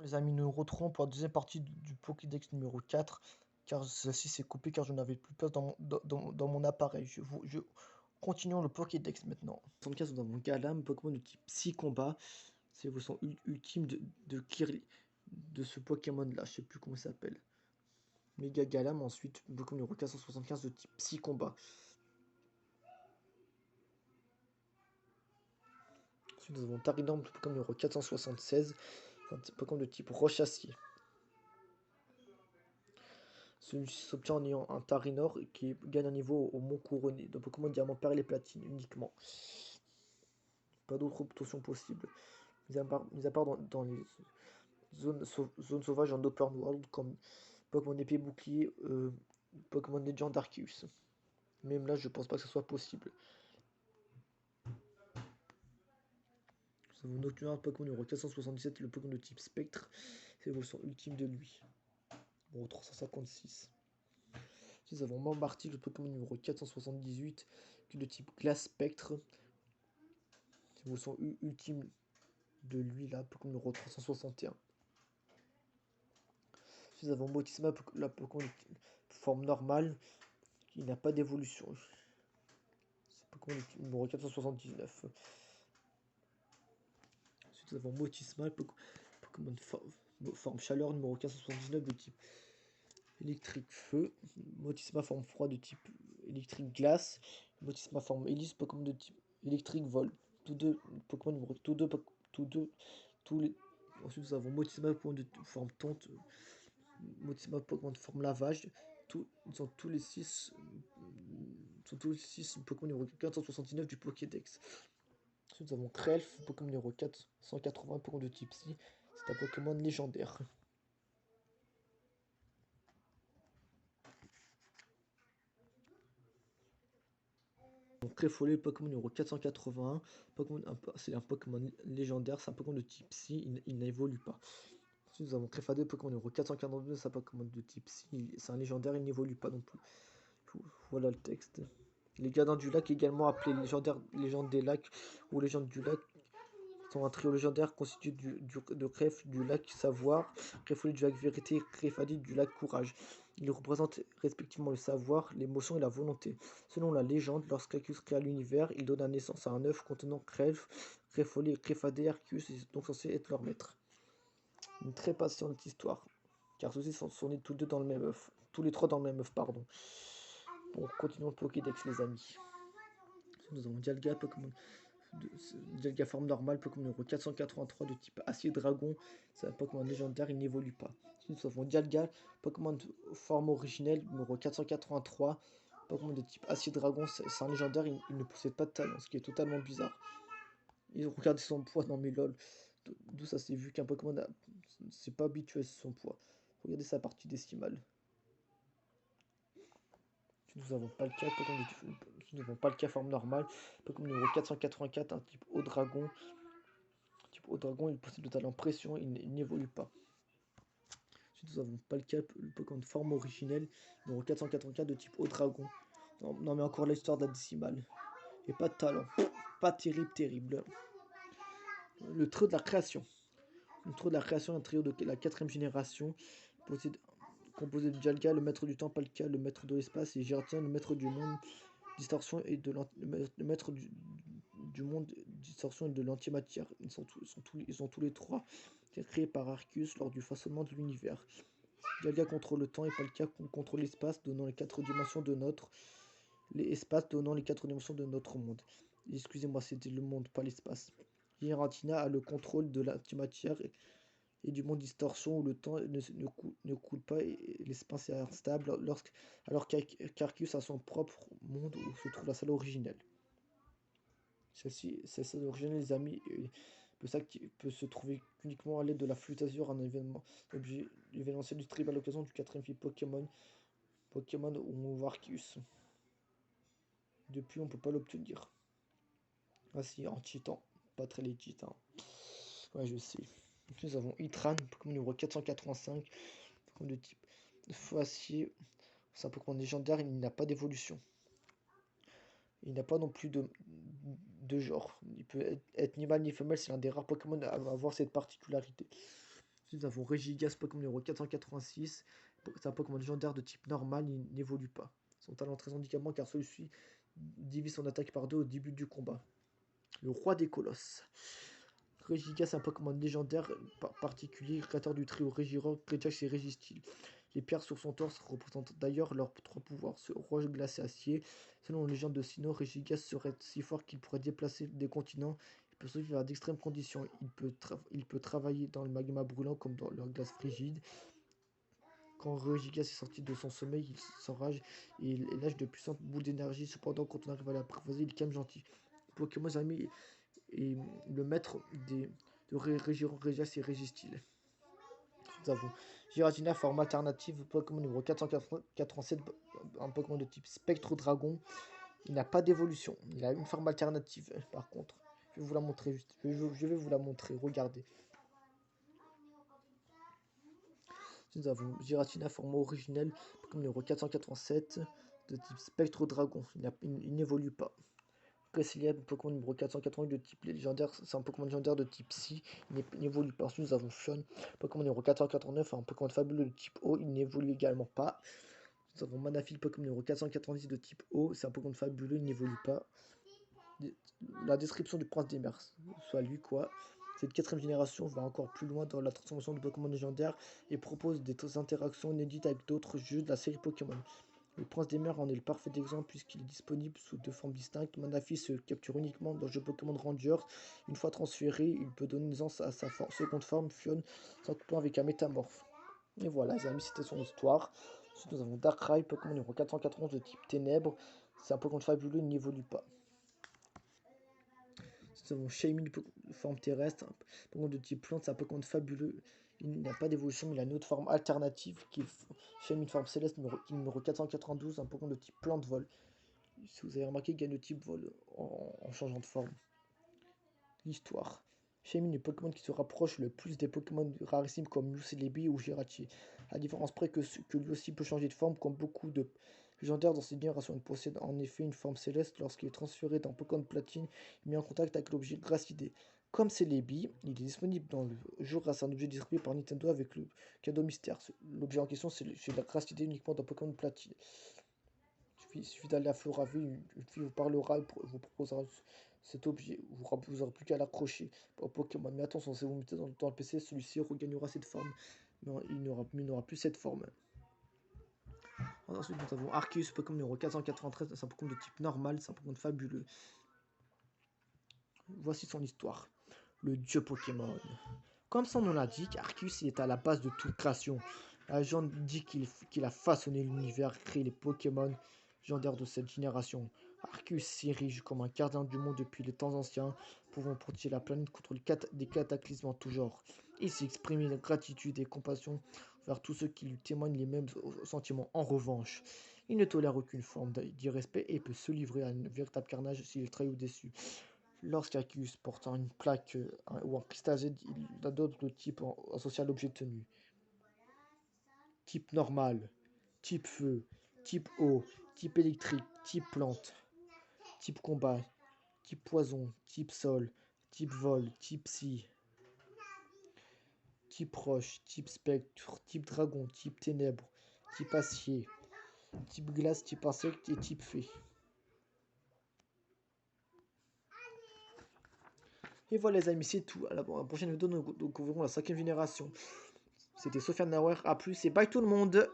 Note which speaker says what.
Speaker 1: Les amis, nous nous retrouvons pour la deuxième partie du Pokédex numéro 4, car celle-ci s'est coupée car je n'avais plus de place dans mon appareil. Continuons le Pokédex maintenant. 75, nous avons Galam, Pokémon de type Psy-Combat. C'est l'évolution ultime de ce Pokémon-là, je sais plus comment il s'appelle. Mega Galam, ensuite, Pokémon numéro 475 de type Psy-Combat. Ensuite, nous avons Taridam, Pokémon numéro 476, un Pokémon de type Roche-Acier. Celui-ci s'obtient en ayant un Tarinor qui gagne un niveau au Mont Couronné, de Pokémon Diamant, Perle et Platine uniquement. Pas d'autres obtentions possibles. Mis à part dans les zones sauvages en open world, comme Pokémon Épée Bouclier, Pokémon Legend Arceus. Même là, je pense pas que ce soit possible. Nous avons Nocturne, Pokémon numéro 477, le Pokémon de type Spectre. C'est l'évolution ultime de lui. Bon, 356. Nous avons Mambarty, le Pokémon numéro 478, qui est de type Glace Spectre. C'est l'évolution ultime de lui là, Pokémon numéro 361. Nous avons Motisma, la Pokémon de forme normale, qui n'a pas d'évolution. C'est Pokémon numéro 479. Ensuite, nous avons Motisma, Pokémon de forme chaleur numéro 479 de type électrique feu. Motisma forme froid de type électrique glace. Motisma forme hélice, Pokémon de type électrique vol. Tous deux Pokémon numéro tous les. Ensuite, nous avons Motisma, Pokémon de forme tonte. Motisma, Pokémon de forme lavage. Ils sont tous les 6 Pokémon numéro 469 du Pokédex. Ensuite, nous avons Krelf, Pokémon numéro 480, Pokémon de type Psy. C'est un Pokémon légendaire. Donc Tréfollet, Pokémon numéro 481. C'est un Pokémon légendaire, c'est un Pokémon de type Psy, il n'évolue pas. Ensuite, nous avons Tréfadé, Pokémon numéro 442, c'est un Pokémon de type Psy, c'est un légendaire, il n'évolue pas non plus. Voilà le texte. Les Gardiens du Lac, également appelés légende des lacs ou légende du lac, sont un trio légendaire constitué de Cref du lac Savoir, Créfolie du lac Vérité et Créfadie du lac Courage. Ils représentent respectivement le savoir, l'émotion et la volonté. Selon la légende, lorsqu'Arceus créa l'univers, il donna naissance à un œuf contenant Cref, Créfolie et Créfadé. Arceus est donc censé être leur maître. Une très patiente histoire, car ceux-ci sont nés tous deux dans le même œuf. Tous les trois dans le même œuf, pardon. Bon, continuons le Pokédex, les amis. Nous avons Dialga, Pokémon Dialga forme normale, Pokémon numéro 483 de type Acier Dragon. C'est un Pokémon légendaire, il n'évolue pas. Nous avons Dialga, Pokémon de forme originelle, numéro 483. Pokémon de type Acier Dragon, c'est un légendaire, il ne possède pas de talent, ce qui est totalement bizarre. Ils ont regardé son poids, non mais lol. D'où ça s'est vu qu'un Pokémon c'est pas habitué à son poids. Regardez sa partie décimale. Nous avons Palkia, nous avons Palkia forme normale, Pokémon numéro 484, un type Eau Dragon. Type Eau Dragon, il possède le talent Pression, il n'évolue pas. Ensuite, nous avons Palkia, le Pokémon de forme originelle, numéro 484 de type Eau Dragon. Non mais encore l'histoire de la décimale. Et pas de talent. Pas terrible. Le trio de la création. Le trio de la création, un trio de la 4ème génération, composé de Dialga, le maître du temps, Palkia, le maître de l'espace, et Giratina, le maître du monde, distorsion et de le maître du monde, distorsion et de l'antimatière. Ils ont tous les trois été créés par Arceus lors du façonnement de l'univers. Dialga contrôle le temps et Palkia contrôle l'espace, donnant les 4 dimensions de l'espace donnant les 4 dimensions de notre monde. Excusez-moi, c'était le monde, pas l'espace. Giratina a le contrôle de l'antimatière et du monde distorsion où le temps ne coule pas et l'espace est instable, alors qu'Arceus a son propre monde où se trouve la salle originelle. Cette salle originelle, les amis, peut se trouver uniquement à l'aide de la flûte azur, un objet événementiel du tribal à l'occasion du 4ème film Pokémon où on voit Arceus. Depuis, on peut pas l'obtenir. Ah si, en titan, pas très legit, hein. Ouais, je sais. Donc, nous avons Itran, Pokémon numéro 485, Pokémon de type feu acier. C'est un Pokémon légendaire, il n'a pas d'évolution. Il n'a pas non plus de genre. Il peut être ni mâle ni femelle, c'est l'un des rares Pokémon à avoir cette particularité. Ensuite, nous avons Regigigas, Pokémon numéro 486. C'est un Pokémon légendaire de type normal, il n'évolue pas. Son talent très handicapant car celui-ci divise son attaque par 2 au début du combat. Le roi des colosses. Regigigas est un Pokémon légendaire particulier, créateur du trio Regirock, Regijax et Registeel. Les pierres sur son torse représentent d'ailleurs leurs trois pouvoirs, ce roche, glace et acier. Selon la légende de Sinnoh, Regigigas serait si fort qu'il pourrait déplacer des continents. Il peut survivre à d'extrêmes conditions. Il peut travailler dans le magma brûlant comme dans la glace frigide. Quand Regigigas est sorti de son sommeil, il s'enrage et il lâche de puissantes boules d'énergie. Cependant, quand on arrive à l'apprivoiser, il calme gentil. Pokémon amis et le maître de Regijax et Registeel. Nous avons Giratina, forme alternative, Pokémon numéro 487, un Pokémon de type Spectre Dragon. Il n'a pas d'évolution, il a une forme alternative par contre. Je vais vous la montrer juste. Je vais vous la montrer, regardez. Nous avons Giratina, forme originelle, Pokémon numéro 487, de type Spectre Dragon. Il n'évolue pas. Cresselia, Pokémon numéro 488 de type légendaire, c'est un Pokémon légendaire de type Psy, il n'évolue pas. Ensuite, nous avons Fion, Pokémon numéro 489, un Pokémon fabuleux de type Eau, il n'évolue également pas. Nous avons Manaphy, Pokémon numéro 490 de type Eau, c'est un Pokémon fabuleux, il n'évolue pas. La description du prince des mers, soit lui quoi. Cette quatrième génération va encore plus loin dans la transformation de Pokémon légendaires et propose des interactions inédites avec d'autres jeux de la série Pokémon. Le prince des mers en est le parfait exemple puisqu'il est disponible sous deux formes distinctes. Manaphy se capture uniquement dans le jeu Pokémon Rangers. Une fois transféré, il peut donner naissance à sa seconde forme, Fion, s'accouplant avec un métamorphe. Et voilà, les amis, c'était son histoire. Ensuite, nous avons Darkrai, Pokémon numéro 491 de type Ténèbres. C'est un Pokémon fabuleux, il n'évolue pas. Nous avons Shaymin, forme terrestre, un Pokémon de type plante, c'est un Pokémon fabuleux. Il n'a pas d'évolution, mais il a une autre forme alternative qui est Shaymin forme céleste, numéro 492, un Pokémon de type plante vol. Si vous avez remarqué, il gagne le type vol en changeant de forme. L'histoire. Shaymin est le Pokémon qui se rapproche le plus des Pokémon rarissimes comme Celebi ou Jirachi. À différence près que lui aussi peut changer de forme, comme beaucoup de légendaires dans cette génération. Il possède en effet une forme céleste lorsqu'il est transféré dans Pokémon Platine et mis en contact avec l'objet Gracidé. Comme Celebi, il est disponible dans le jeu grâce à un objet distribué par Nintendo avec le cadeau mystère. L'objet en question, c'est la Gracidé uniquement dans Pokémon Platine. Il suffit d'aller à Floraville, une fille vous parlera, vous proposera cet objet, vous aurez plus qu'à l'accrocher au Pokémon. Mais attention, si vous mettez dans le PC, celui-ci regagnera cette forme, mais il n'aura plus cette forme. Ensuite, nous avons Arceus, Pokémon numéro 493, c'est un Pokémon de type normal, c'est un Pokémon fabuleux. Voici son histoire. Le dieu Pokémon. Comme son nom l'indique, Arceus est à la base de toute création. La légende dit qu'il a façonné l'univers, créé les Pokémon légendaires de cette génération. Arceus s'érige comme un gardien du monde depuis les temps anciens, pouvant protéger la planète contre des cataclysmes en tout genre. Il s'exprime de gratitude et compassion vers tous ceux qui lui témoignent les mêmes sentiments. En revanche, il ne tolère aucune forme d'irrespect et peut se livrer à un véritable carnage s'il est trahi ou déçu. Lorsqu'Arceus portant une plaque ou un cristal Z, il adopte le type associé à l'objet tenu. Type normal, type feu, type eau, type électrique, type plante, type combat, type poison, type sol, type vol, type psy, type roche, type spectre, type dragon, type ténèbres, type acier, type glace, type insecte et type fée. Et voilà les amis, c'est tout. À la prochaine vidéo, nous découvrons la 5e génération. C'était Sofiane Nauer, à plus et bye tout le monde!